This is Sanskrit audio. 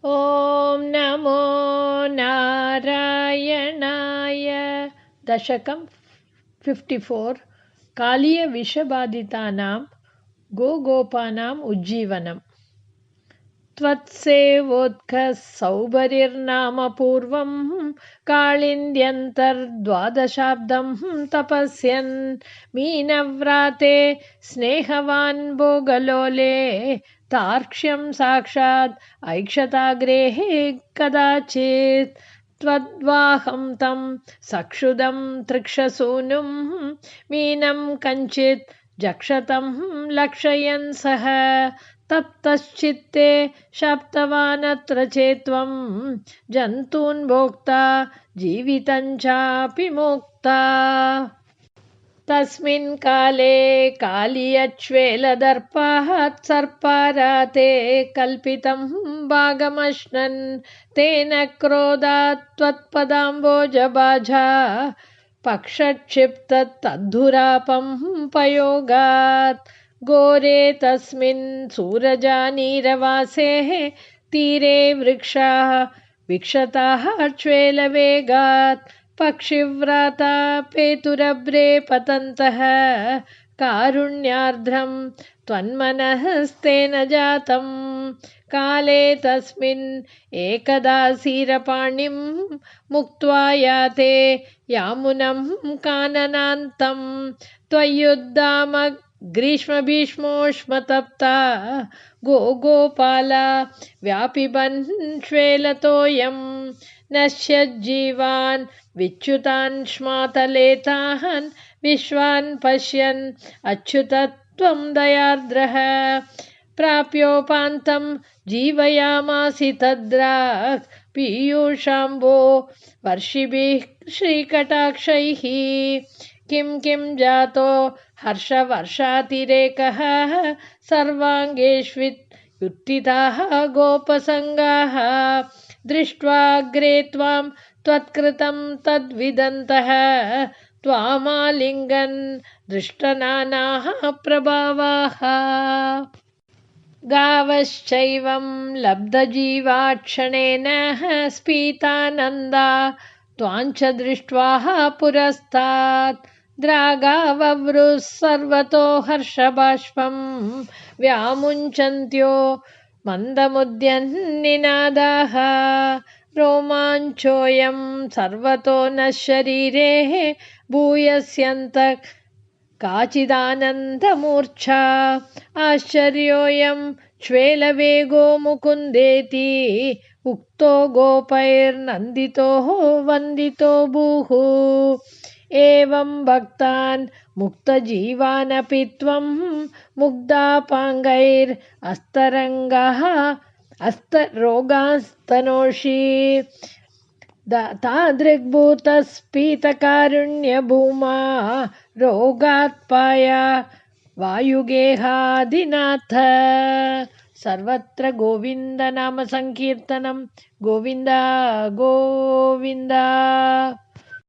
ॐ नमो नारायणाय। दशकं 54। कालीयविषबाधितानां गोगोपानाम् उज्जीवनम्। त्वत्सेवोत्कसौभरिर्नाम पूर्वं काळिन्द्यन्तर्द्वादशाब्दं तपस्यन् मीनव्राते स्नेहवान् भोगलोले तार्क्ष्यं साक्षात् ऐक्षताग्रेः कदाचित् त्वद्वाहं तं सक्षुदं तृक्षसूनुं मीनं कञ्चित् जक्षतं लक्षयन् सः तप्तश्चित्ते शाप्तवानत्र चेत्त्वं जन्तून् भोक्ता जीवितं चापि मोक्ता। तस्मिन् काले कालीयच्वेलदर्पात् सर्पाराते कल्पितं भागमश्नन् तेन क्रोधात् त्वत्पदाम्बोजबाजा पक्षक्षिप्तद्धुरापं पयोगात् घोरे तस्मिन् सूरजानीरवासेः तीरे वृक्षाः विक्षताः च्वेलवेगात् पक्षिव्राता पेतुरभ्रे पतन्तः कारुण्यार्द्रं त्वन्मनस्तेन जातं काले तस्मिन् एकदा सीरपाणिं मुक्त्वा याते यामुनं काननान्तं त्वय्युद्दाम ग्रीष्मभीष्मोष्मतप्ता गोपाला व्यापिबन् श्वेलतोऽयं नश्यज्जीवान् विच्युतान् श्मातलेतान् विश्वान् पश्यन् अच्युतत्वं दयार्द्रः प्राप्योपान्तं जीवयामासि तद्राक् पीयूषाम्बो वर्षिभिः श्रीकटाक्षैः किं जातो हर्षवर्षातिरेकः सर्वाङ्गेष्वित्युत्थिताः गोपसङ्गाः दृष्ट्वाग्रे त्वां त्वत्कृतं तद्विदन्तः त्वामालिङ्गन् दृष्टनानाः प्रभावाः गावश्चैवं लब्धजीवाक्षणेन स्फीतानन्दा त्वाञ्च दृष्ट्वा पुरस्तात् द्रागाववृः सर्वतो हर्षबाष्पं व्यामुञ्चन्त्यो मन्दमुद्यन्निनादाः रोमाञ्चोऽयं सर्वतो न शरीरे भूयस्यन्तः काचिदानन्दमूर्च्छा आश्चर्योऽयं श्वेलवेगो मुकुन्देति उक्तो गोपैर्नन्दितो वन्दितो भूः एवं भक्तान् मुक्तजीवानपि त्वं मुग्धापाङ्गैरस्तरङ्गः हस्तरोगास्तनोषि तादृग्भूतस्फीतकारुण्यभूमा रोगात्पाया वायुगेहादिनाथ। सर्वत्र गोविन्दनामसङ्कीर्तनं गोविन्द गोविन्द।